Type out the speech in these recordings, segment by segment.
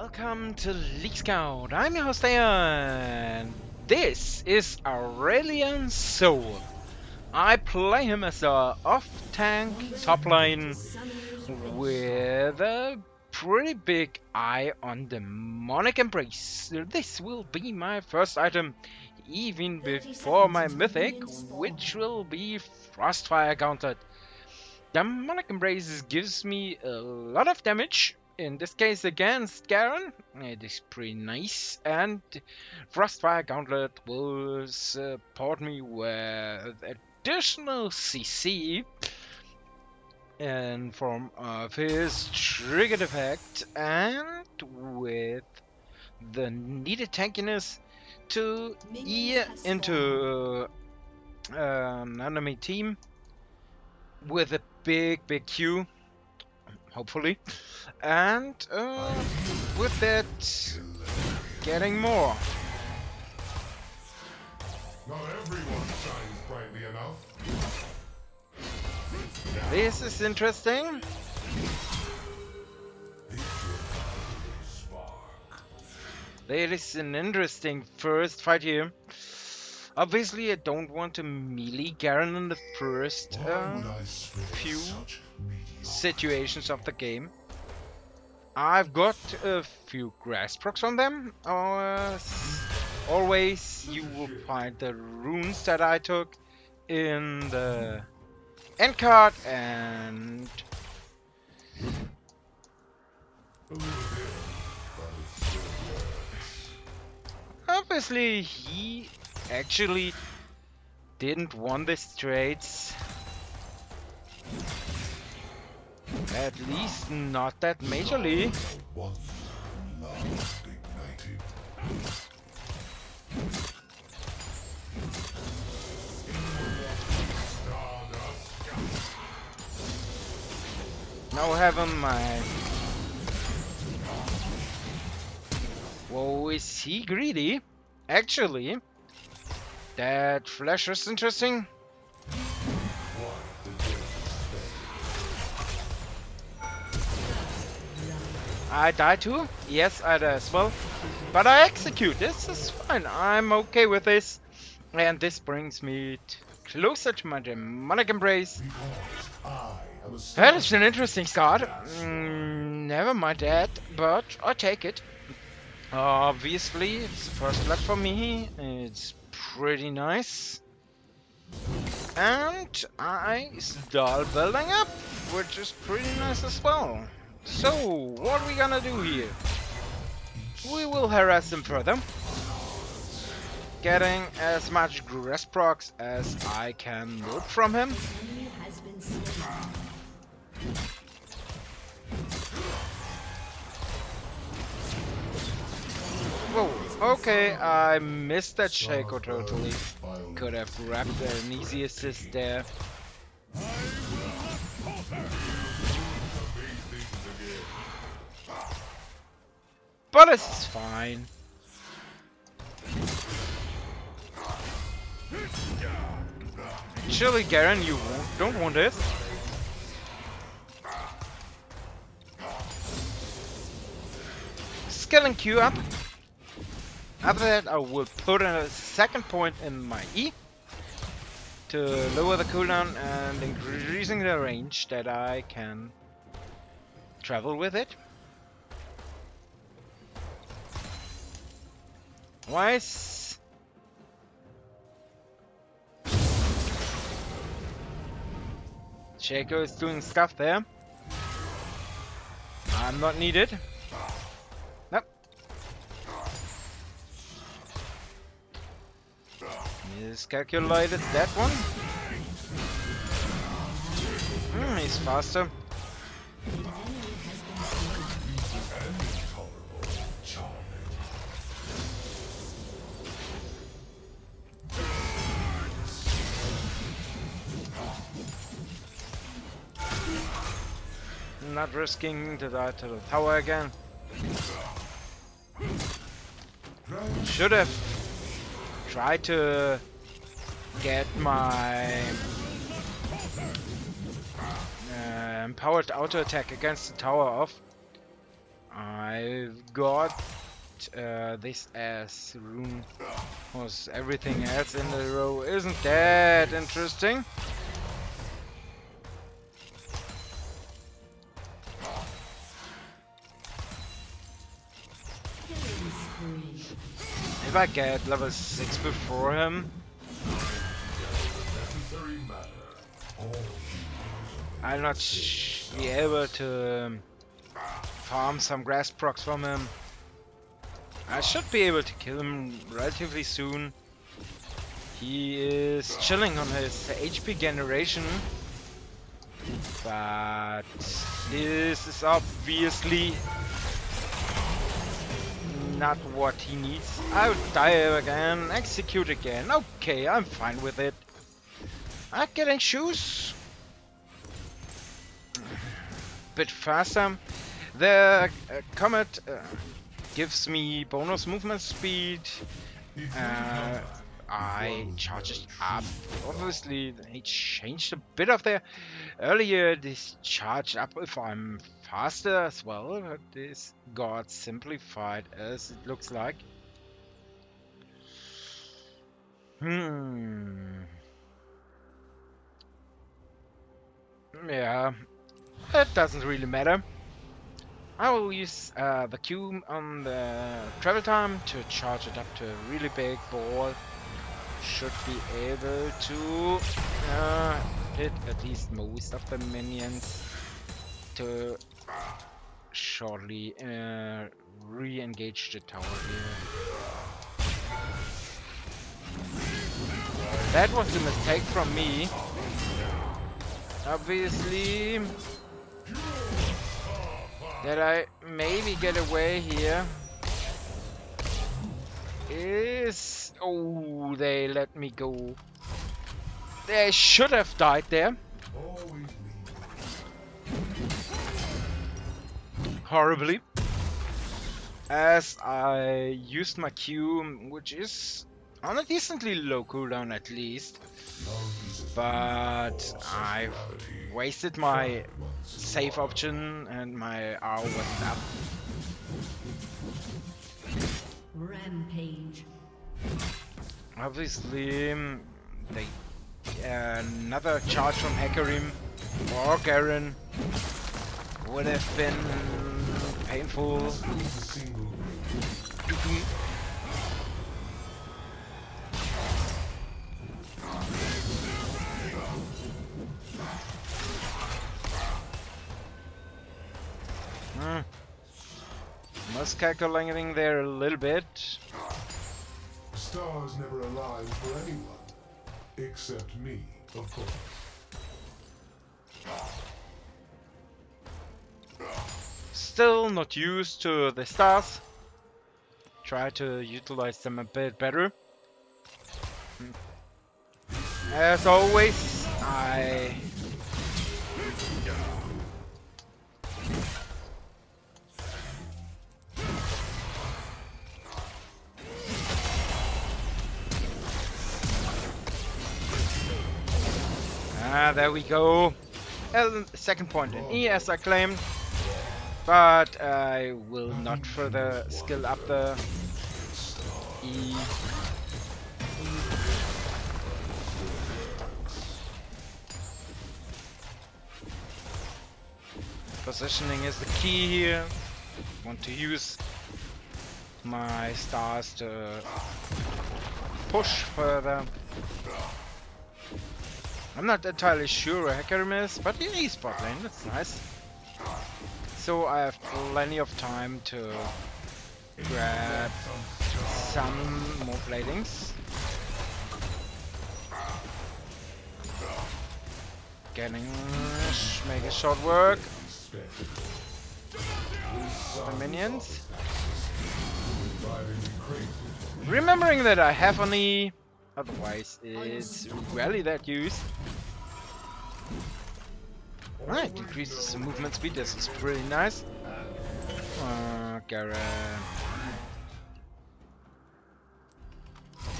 Welcome to League Scout. I'm your host and this is Aurelion Soul. I play him as a off-tank top lane with a pretty big eye on Demonic Embrace. This will be my first item even before my mythic, which will be Frostfire Gauntlet. Demonic Embrace gives me a lot of damage. In this case against Garen, it is pretty nice, and Frostfire Gauntlet will support me with additional CC in form of his triggered effect and with the needed tankiness to ear into an enemy team with a big Q. Hopefully, and with that, getting more. Not everyone shines brightly enough. This is interesting. There is an interesting first fight here. Obviously, I don't want to melee Garen in the first few situations of the game. I've got a few grass procs on them. Always you will find the runes that I took in the end card, and obviously he actually didn't want these trades. At least not that majorly. Now having my... Whoa, is he greedy? Actually, that flash is interesting. I die too? Yes, I die as well. But I execute. This is fine. I'm okay with this. And this brings me closer to my Demonic Embrace. That is an interesting card. Never mind that, but I take it. Obviously, it's the first blood for me. It's pretty nice. And I start building up, which is pretty nice as well. So, what are we gonna do here? We will harass him further, getting as much grass procs as I can loot from him. Whoa, okay, I missed that Shaco totally. Could have grabbed an easy assist there. But it's fine. Surely, Garen, you don't want this. Skill and Q up. After that, I will put a second point in my E to lower the cooldown and increasing the range that I can travel with it. Twice. Shaco is doing stuff there. I'm not needed. Nope. Miscalculated that one. He's faster. Not risking to die to the tower again. Should have tried to get my empowered auto attack against the tower off. I've got this as rune, because everything else in the row isn't that interesting. If I get level 6 before him, I'll not be able to farm some grass procs from him. I should be able to kill him relatively soon. He is chilling on his HP generation, but this is obviously not what he needs. I'll die again, execute again. Okay, I'm fine with it. I'm getting shoes. Bit faster. The comet gives me bonus movement speed. I charge it up. Obviously, he changed a bit of there. Earlier, this charged up if I'm faster as well, but this got simplified as it looks like. Yeah, it doesn't really matter. I will use the Q on the travel time to charge it up to a really big ball. Should be able to hit at least most of the minions to shortly re-engage the tower here. That was a mistake from me. Obviously, that I maybe get away here is... Oh, they let me go. They should have died there. Horribly. As I used my Q, which is on a decently low cooldown at least. But I wasted my save option and my R wasn't up. Rampage. Obviously, they another charge from Hecarim or Garen would have been painful. Must calculating there a little bit. Stars never align for anyone, except me, of course. Still not used to the stars. Try to utilize them a bit better. As always, there we go. Second point in E as I claimed. But I will not further skill up the E. Positioning is the key here. Want to use my stars to push further. I'm not entirely sure where Hecarim is, but he's bot lane, that's nice. So I have plenty of time to grab some more bladings. Make a short work. The minions. Remembering that I have on E, otherwise it's rarely that used. Alright, decreases the movement speed, this is pretty nice. Garen.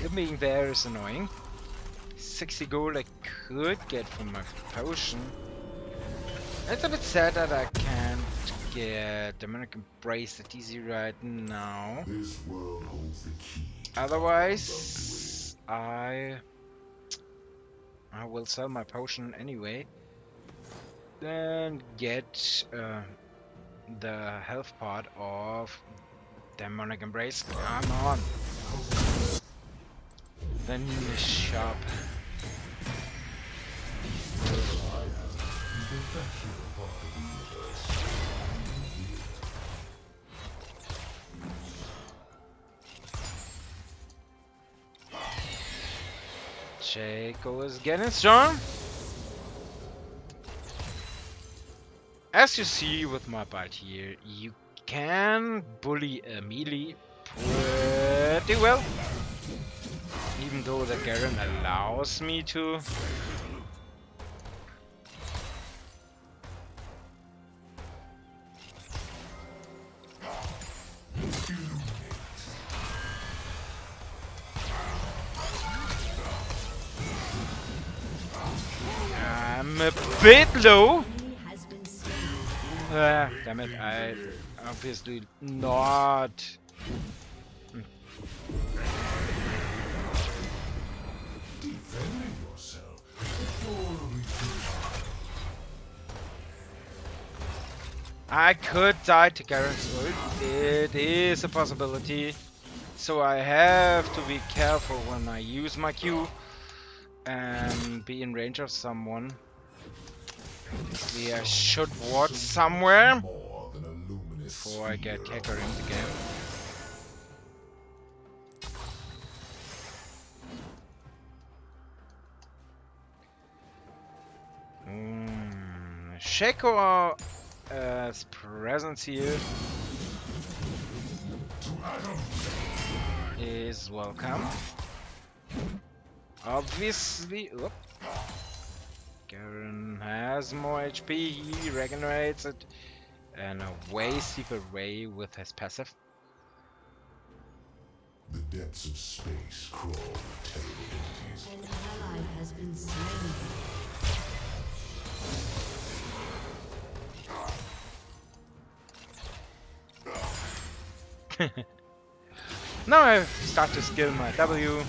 Him being there is annoying. 60 gold I could get from my potion. It's a bit sad that I can't get Demonic Embrace that easy right now. This world holds the key. Otherwise, I will sell my potion anyway. Then get the health part of Demonic Embrace. Come on. Then shop. Shaco is getting strong. As you see with my build here, you can bully a melee pretty well. Even though the Garen allows me to. I'm a bit low. Damn it, I obviously not. Defending yourself. I could die to Garen's ult. It is a possibility. So I have to be careful when I use my Q and be in range of someone. Obviously I should ward somewhere before I get Kekarim again. Shaco's presence here is welcome. Obviously, Garen has more HP, he regenerates it in a way steeper way with his passive. The depths of space crawl with terrible entities. An ally has been slain. Now I start to skill my W,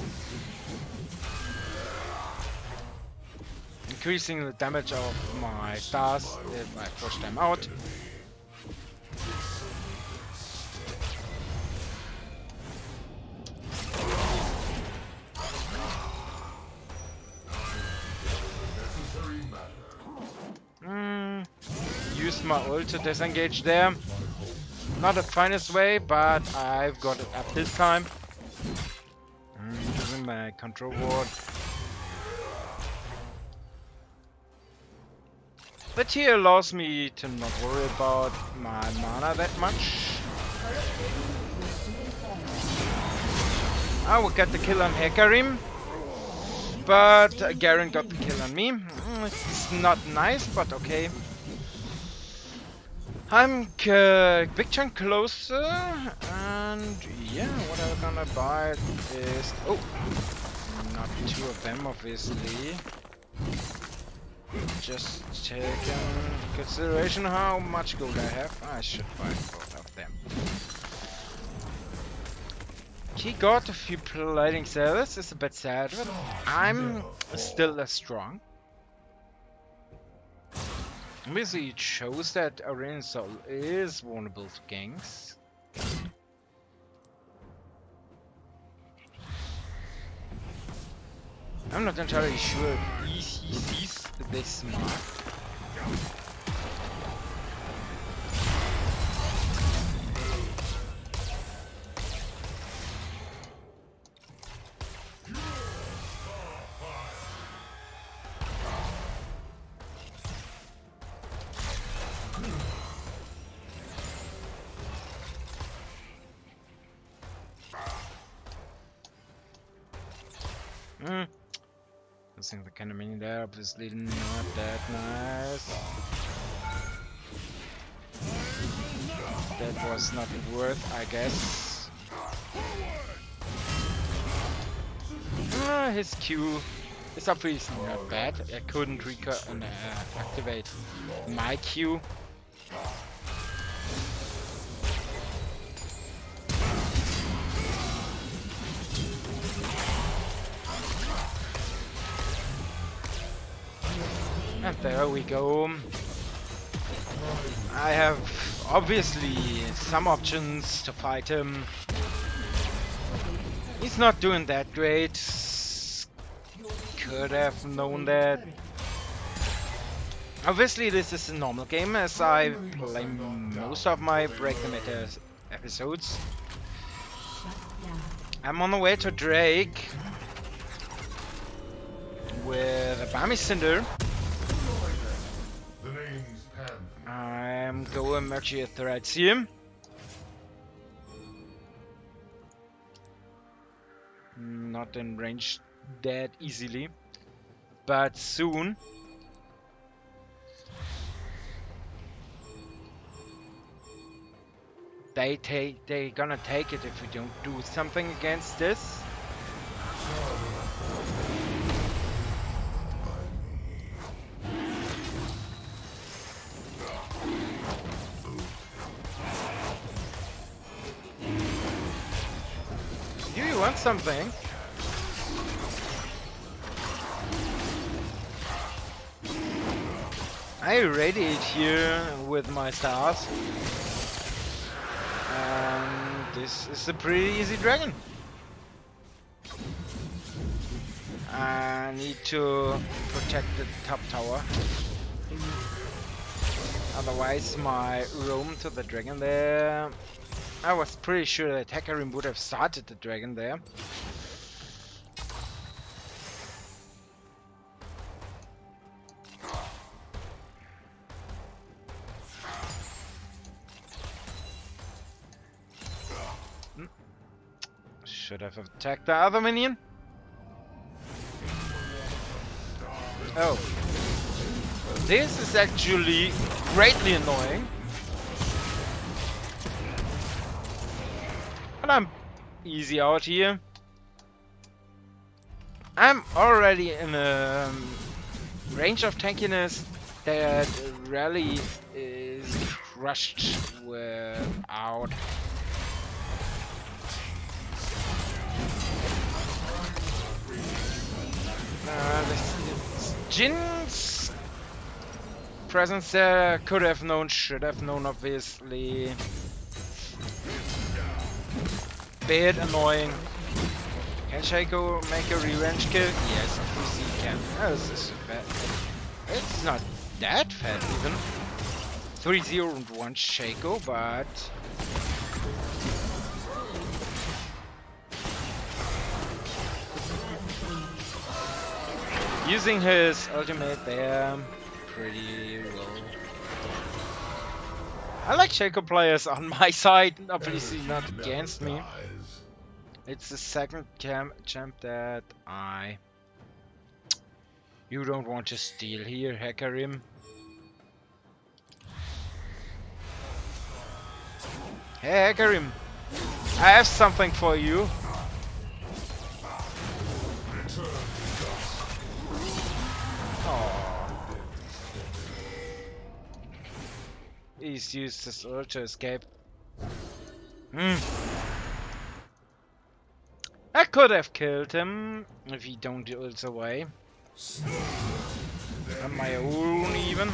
increasing the damage of my stars if I push them out. Use my ult to disengage there. Not the finest way, but I've got it up this time. Using my control ward. But here allows me to not worry about my mana that much. I will get the kill on Hecarim, but Garen got the kill on me. It's not nice, but okay. I'm big chunk closer, and yeah, what I'm gonna buy is not two of them, obviously. Just take in consideration how much gold I have. I should buy both of them. He got a few plating cells. It's a bit sad, but I'm still as strong. Obviously, it shows that Aurelion Soul is vulnerable to ganks. I'm not entirely sure if he sees this mark. Using the kind of mini there, obviously not that nice. That was not worth, I guess. His Q is obviously not bad. I couldn't activate my Q. And there we go. I have obviously some options to fight him. He's not doing that great. Could have known that. Obviously this is a normal game as I play most of my Break the Meta episodes. I'm on the way to Drake with a Bami Cinder. I'm going Mercury Threads here. Not in range that easily, but soon. They're gonna take it if we don't do something against this. Do you want something? I radiate here with my stars. And this is a pretty easy dragon. I need to protect the top tower. Otherwise my roam to the dragon there. I was pretty sure that Hecarim would have started the dragon there. Should have attacked the other minion. Oh. This is actually greatly annoying. But I'm easy out here. I'm already in a range of tankiness that rally is crushed without. This Jin's presence there could have known, should have known, obviously. Bit annoying. Can Shaco make a revenge kill? Yes, of course he can. Oh, this is bad. It's not that fat even. 3-0 and 1 Shaco, but using his ultimate there, pretty low. I like Shaco players on my side, obviously not against me. It's the second champ that you don't want to steal here, Hecarim. Hey Hecarim, I have something for you. He's used his ult to escape. I could have killed him if he don't ult away. On my own even.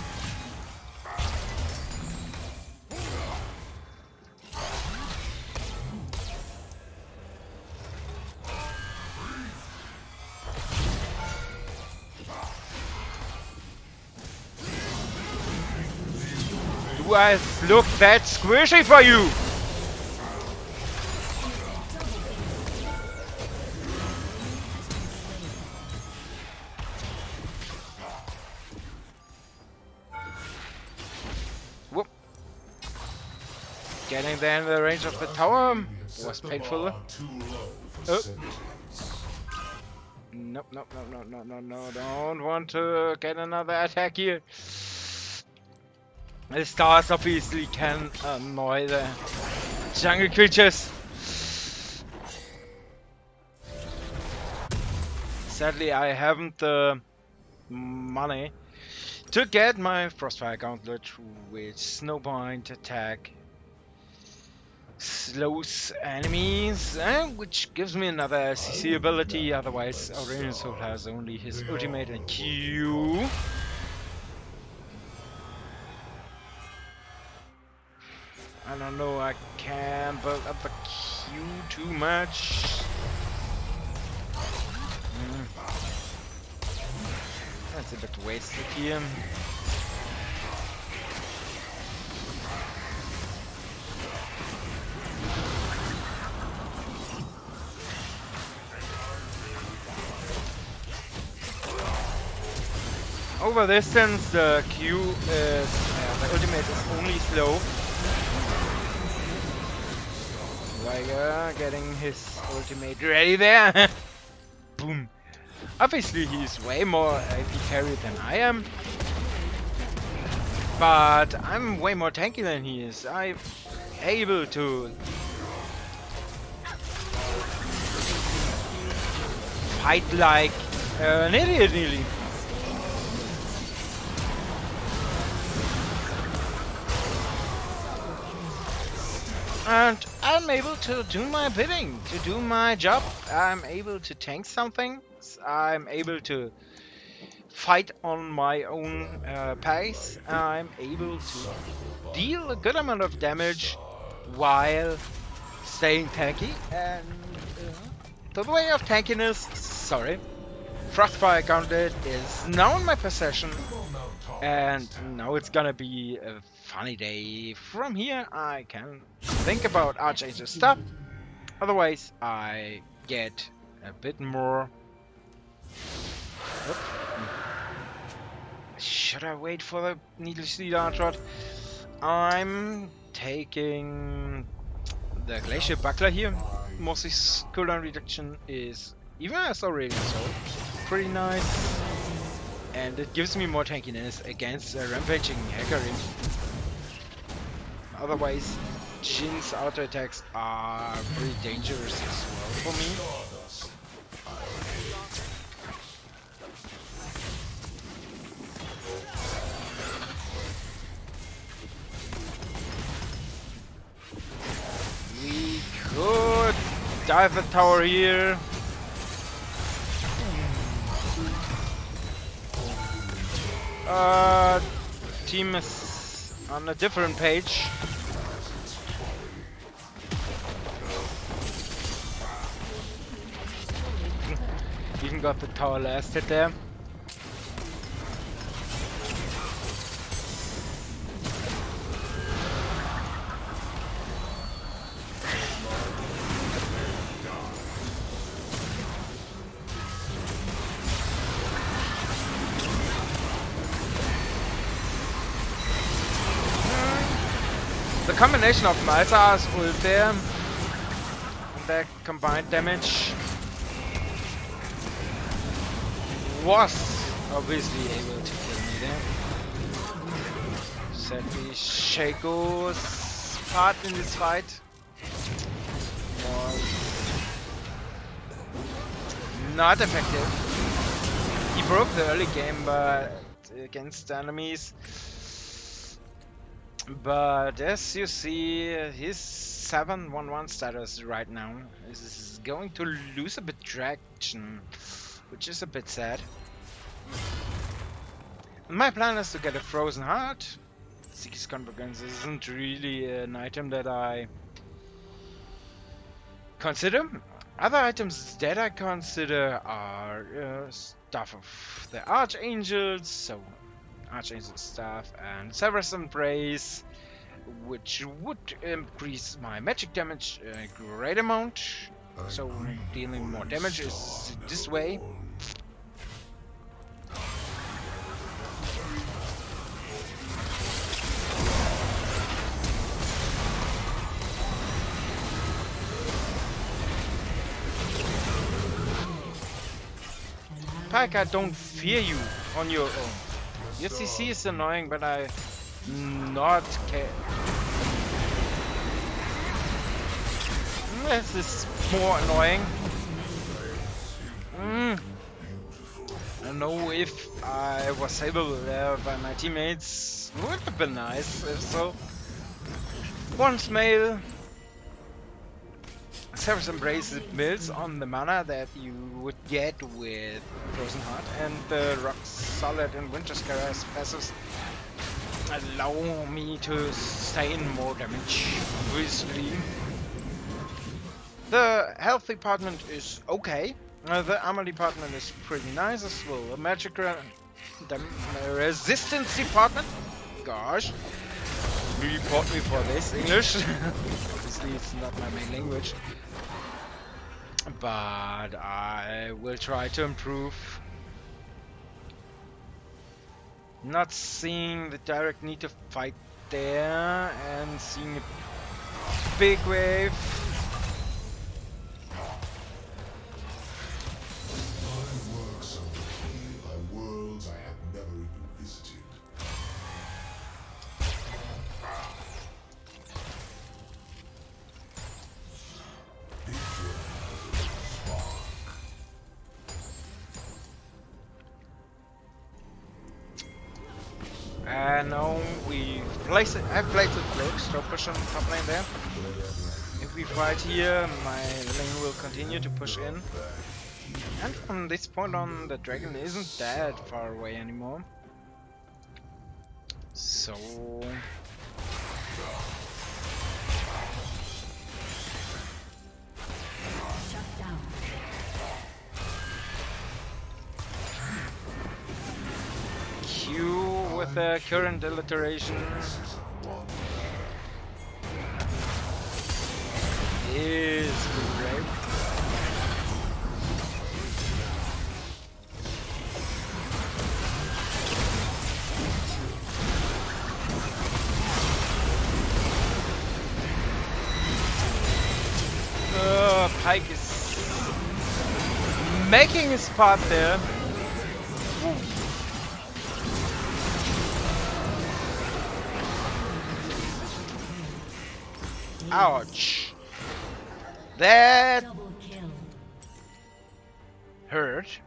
Do I look that squishy for you? Whoop. Getting there in the range of the tower was painful. Oh. Nope, nope, no, no, no, no, no, don't want to get another attack here. The stars obviously can annoy the jungle creatures. Sadly, I haven't the money to get my Frostfire Gauntlet with Snowbind attack slows enemies, which gives me another CC ability. Otherwise, Aurelion Soul has only his ultimate and Q. I don't know, I can't build up the Q too much. That's a bit wasted here. Over distance, the Q is the ultimate is only slow. Like getting his ultimate ready there. Boom. Obviously, he's way more AP carry than I am, but I'm way more tanky than he is. I'm able to fight like an idiot, nearly. And I'm able to do my bidding, to do my job. I'm able to tank something. I'm able to fight on my own pace. I'm able to deal a good amount of damage while staying tanky. And the way of tankiness, sorry, Frostfire Gauntlet is now in my possession. And now it's gonna be a funny day. From here I can think about Archangel stuff. Otherwise I get a bit more. Oop. Should I wait for the needlessly large rod? I'm taking the Glacier Buckler here. Mostly's cooldown reduction is even as already so pretty nice. And it gives me more tankiness against rampaging Hecarim. Otherwise, Jin's auto attacks are pretty dangerous as well for me. We could dive the tower here. Team is on a different page. Even got the tower last hit there. The combination of Malta's ult there and their combined damage was obviously able to kill me there. Sadly, Shaco's part in this fight was not effective. He broke the early game but against enemies. But as you see, his 7-1-1 status right now is going to lose a bit traction, which is a bit sad. My plan is to get a Frozen Heart. Seeker's Convergence isn't really an item that I consider. Other items that I consider are stuff of the Archangels, so Archangel Staff and Severus Embrace, which would increase my magic damage a great amount. So dealing more damage is this way. Pack, I don't fear you on your own. Your CC is annoying, but I not care. This is more annoying. I don't know if I was able there by my teammates. Would have been nice if so. Once mail, Serap's Embrace builds on the mana that you would get with Frozen Heart, and the Rock Solid and Winter Scar's passives allow me to sustain more damage, obviously. The health department is okay. The armor department is pretty nice as well. The magic the resistance department, gosh, report me for this English. Obviously it's not my main language, but I will try to improve. Not seeing the direct need to fight there, and seeing a big wave. Now I've placed a cloak, so push on top lane there. If we fight here, my lane will continue to push in. And from this point on, the dragon isn't that far away anymore. So... with the current alliteration is great. Pike is making his part there. Ouch! That hurt.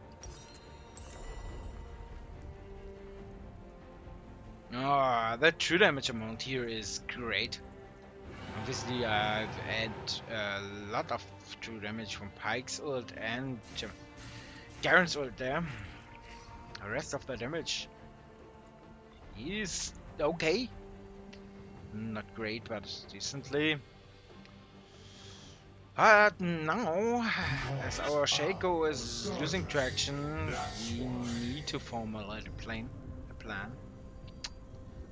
Oh, the true damage amount here is great. Obviously, I've had a lot of true damage from Pike's ult and Garen's ult there. The rest of the damage is okay. Not great, but decently. But now, as our Shaco is losing traction, we need to formulate a plan.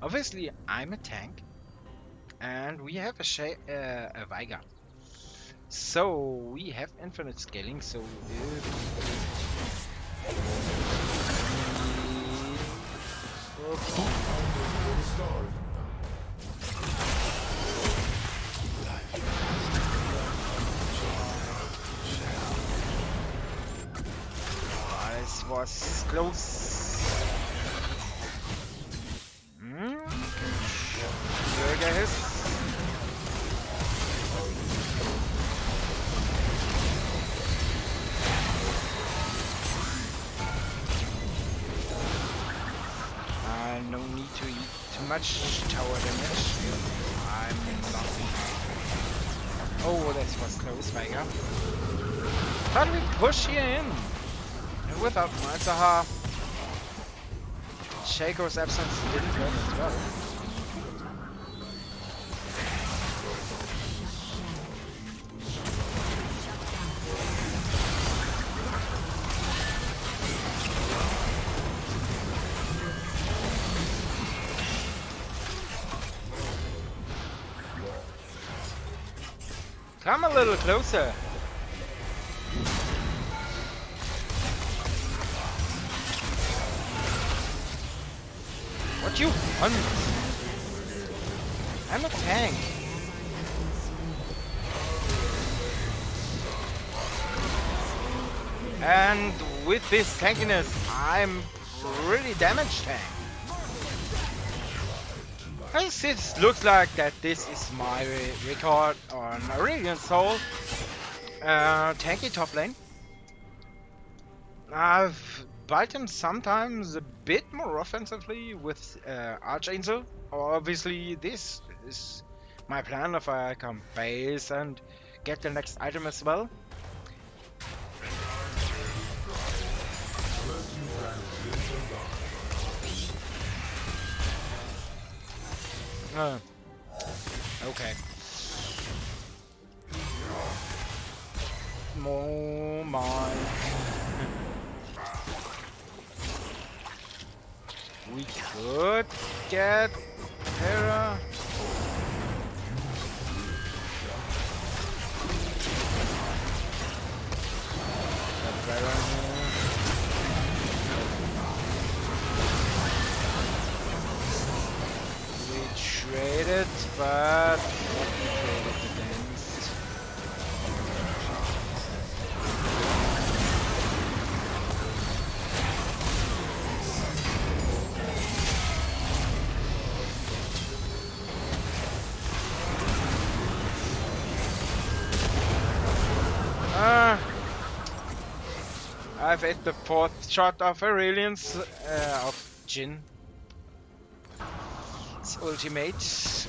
Obviously, I'm a tank, and we have a Veigar. So we have infinite scaling. So this was close. Burger his. No need to eat too much tower damage. I'm not. Oh, that was close, Veigar. How do we push here in? Without Malzahar. Shaco's absence didn't hurt as well. Come a little closer. What you want? I'm a tank. And with this tankiness, I'm really damage tank. As it looks like that this is my record on Aurelion Soul. Tanky top lane. I've built him sometimes a bit more offensively with Archangel. Obviously this is my plan if I come base and get the next item as well. Okay. Oh my. We could get Hera. We traded, but what we traded against. I've hit the 4th shot of Aurelion's of Jin. It's ultimate.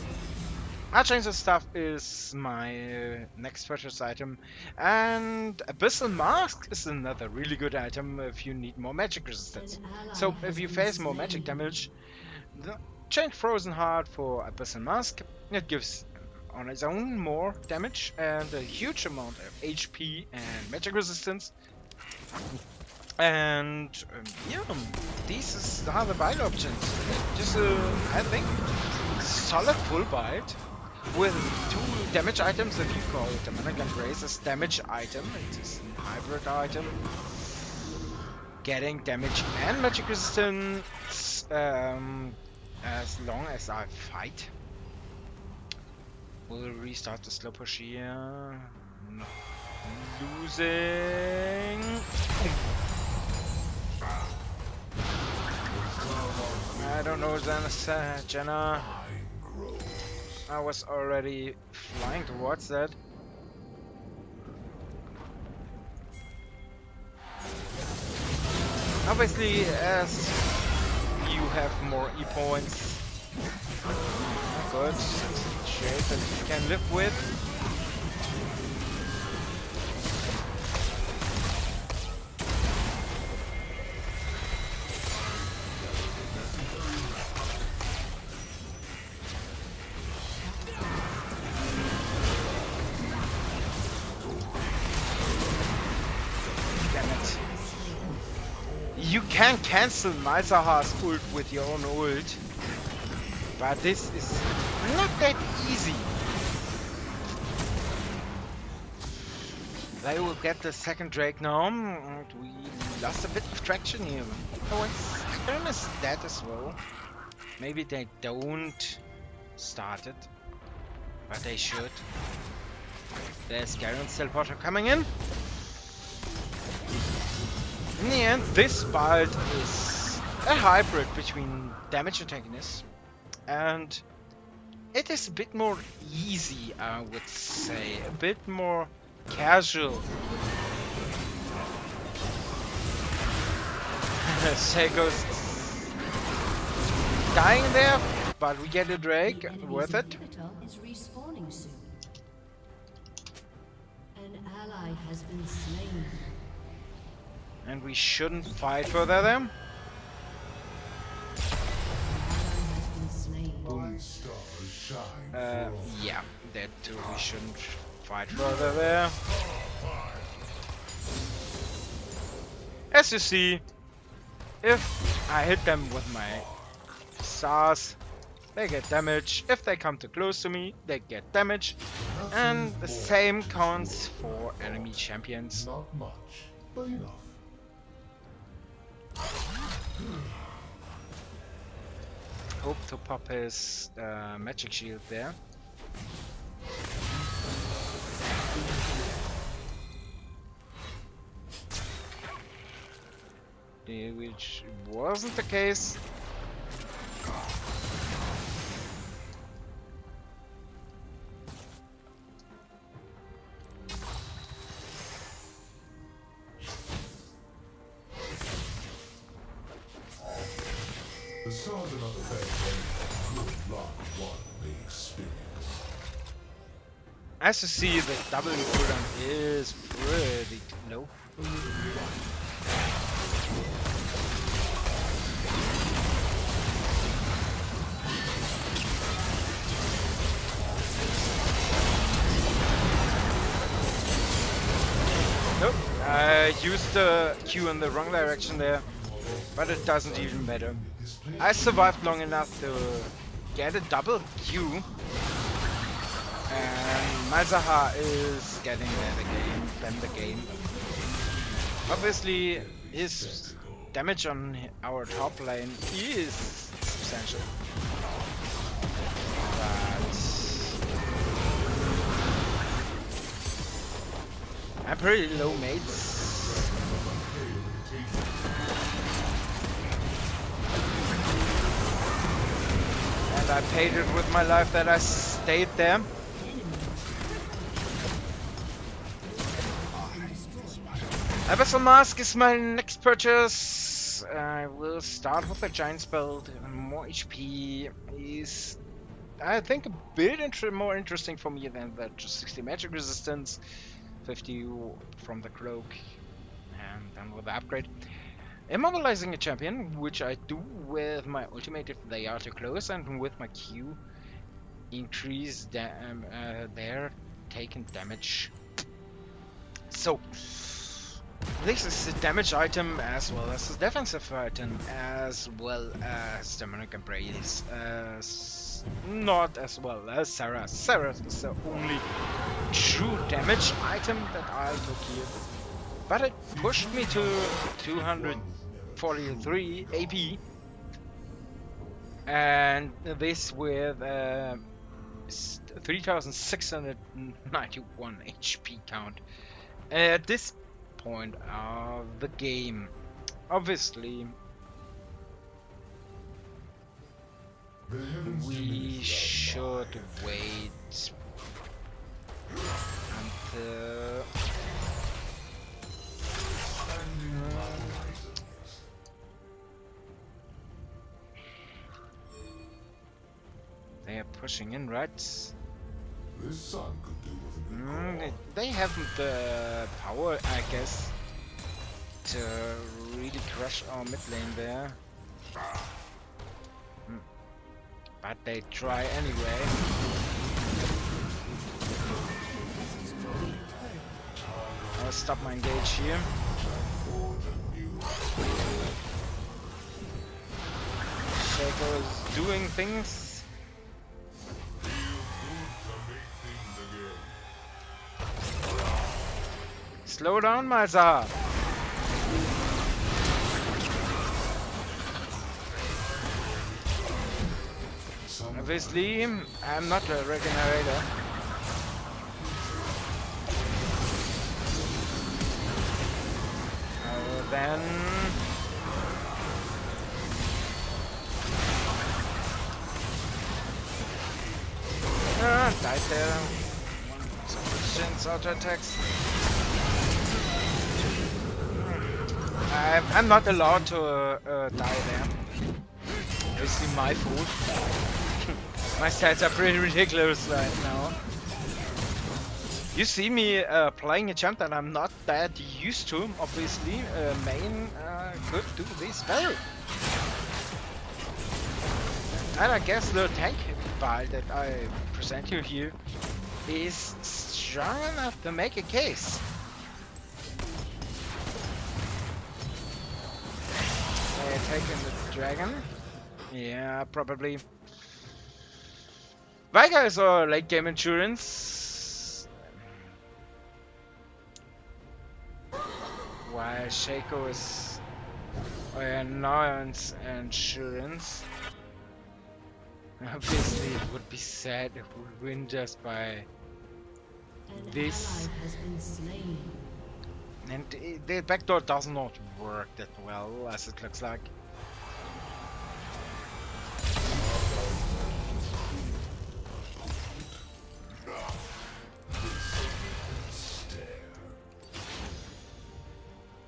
Archangel Staff is my next purchase item, and Abyssal Mask is another really good item if you need more magic resistance. So if you face more magic damage, change Frozen Heart for Abyssal Mask. It gives on its own more damage and a huge amount of HP and magic resistance. And yeah, these are the build options. Just I think solid full build with 2 damage items if you call it the Mana Grace as damage item. It is a hybrid item. Getting damage and magic resistance as long as I fight. We'll restart the slow push here. Losing. I don't know, Jenna. I was already flying towards that. Obviously, as you have more E points, good shape that you can live with. You can cancel Malzahar's ult with your own ult, but this is not that easy. They will get the second Drake now, and we lost a bit of traction here. Oh, it's Menace dead as well. Maybe they don't start it, but they should. There's Garen's teleporter coming in. In the end, this build is a hybrid between damage and Tankyness, and it is a bit more easy, I would say, a bit more casual. Sego's dying there, but we get a Drake, worth it. Is respawning soon. An ally has been slain. And we shouldn't fight further there. Yeah, that too. We shouldn't fight further there. As you see, if I hit them with my stars, they get damage. If they come too close to me, they get damage. And the same counts for enemy champions. Not much, but enough. Hope to pop his magic shield there. Which wasn't the case. The stars are not the best, good luck one may experience. As you see, the W cooldown is pretty low. Nope, I used the Q in the wrong direction there, but it doesn't even matter. I survived long enough to get a double Q, and Malzahar is getting the game. Obviously, his damage on our top lane is substantial, but I'm pretty low, mates. And I paid it with my life that I stayed there. Abyssal Mask is my next purchase. I will start with the Giant's Belt. More HP is, I think, a bit more interesting for me than the just 60 magic resistance, 50 from the cloak, and then with the upgrade. Immobilizing a champion, which I do with my ultimate if they are too close, and with my Q, increase their taken damage. So, this is a damage item as well as a defensive item, as well as Demonic Embrace, not as well as Sarah. Sarah is the only true damage item that I look here. But it pushed me to 243 AP, and this with 3691 HP count at this point of the game. Obviously, we should wait until they are pushing in, right? This sun could do with a good They haven't the power, I guess, to really crush our mid lane there. But they try anyway. I'll stop my engage here. Shaco is doing things. Slow down, Malzahar. Obviously, I'm not a regenerator. Then died there. Sufficient auto attacks. I'm not allowed to die there. Obviously my fault. My stats are pretty ridiculous right now. You see me playing a champ that I'm not that used to. Obviously, main could do this well. And I guess the tank build that I present you here is strong enough to make a case. Taking the dragon. Yeah, probably. Veigar is our late game insurance. While Shaco is our annoyance insurance. Obviously, it would be sad if we win just by this. And the backdoor does not work that well, as it looks like.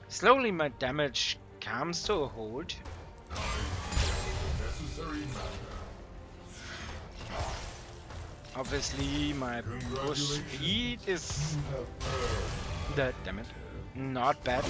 Slowly my damage comes to a halt. Obviously, my push speed is dead. Damn it, not bad.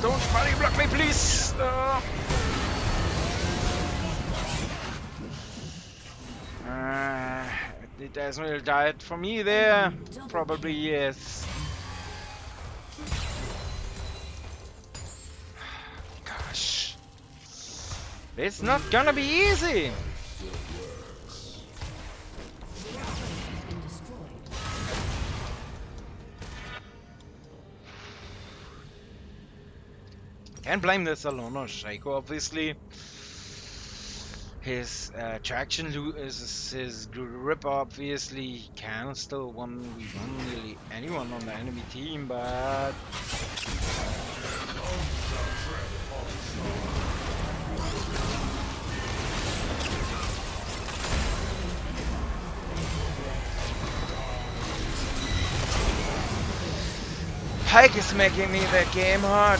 Don't body block me, please! It hasn't really died for me there. Probably yes. Gosh. It's not gonna be easy! Can't blame this alone on Shaco, obviously. His traction is his grip, obviously. He can still 1v1 nearly anyone on the enemy team, but Pike is making me the game hard.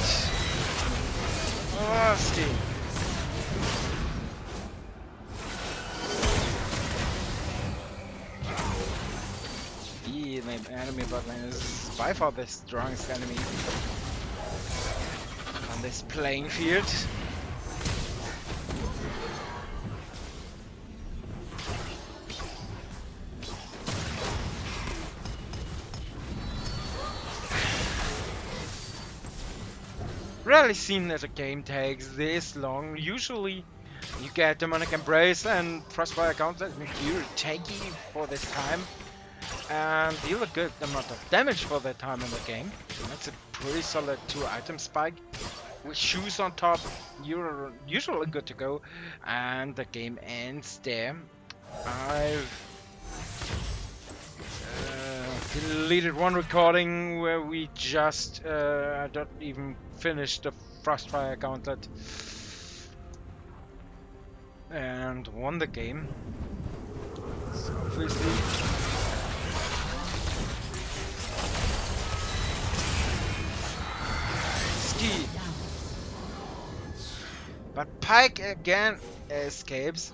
Oh, Steve. The enemy botlane is by far the strongest enemy on this playing field. Rarely seen that a game takes this long. Usually you get Demonic Embrace and Frostfire Gauntlet and you're tanky for this time and deal a good amount of damage for that time in the game. So that's a pretty solid 2-item spike. With shoes on top, you're usually good to go, and the game ends there. I've deleted one recording where we just don't even finish the Frostfire Gauntlet and won the game. So obviously ski. But Pike again escapes.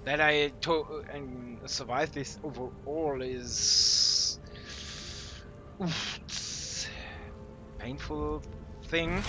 That I survived this overall is it's a painful thing.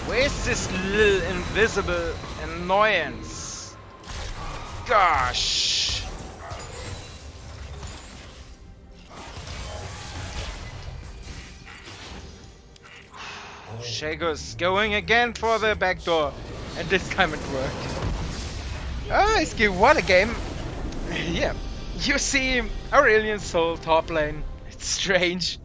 Where's this little invisible annoyance? Gosh! Shaco's going again for the back door, and this time it worked. Ah, what a game! Yeah, you see Aurelion Soul top lane. It's strange.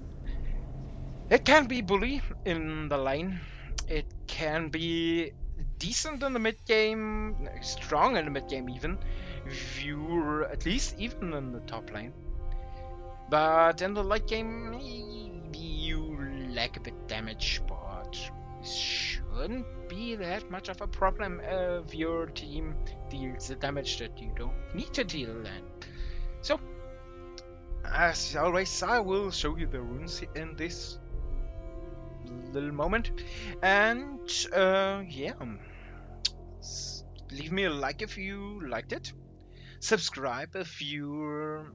It can be bully in the lane. It can be decent in the mid game, strong in the mid game even, if you're at least even in the top lane. But in the late game, you lack a bit damage, but it shouldn't be that much of a problem if your team deals the damage that you don't need to deal. And so, as always, I will show you the runes in this little moment, and yeah, leave me a like if you liked it, subscribe if you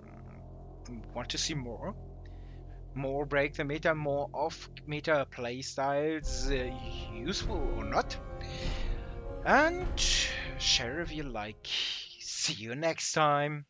want to see more break the meta, more off meta play styles, useful or not, and share if you like. See you next time.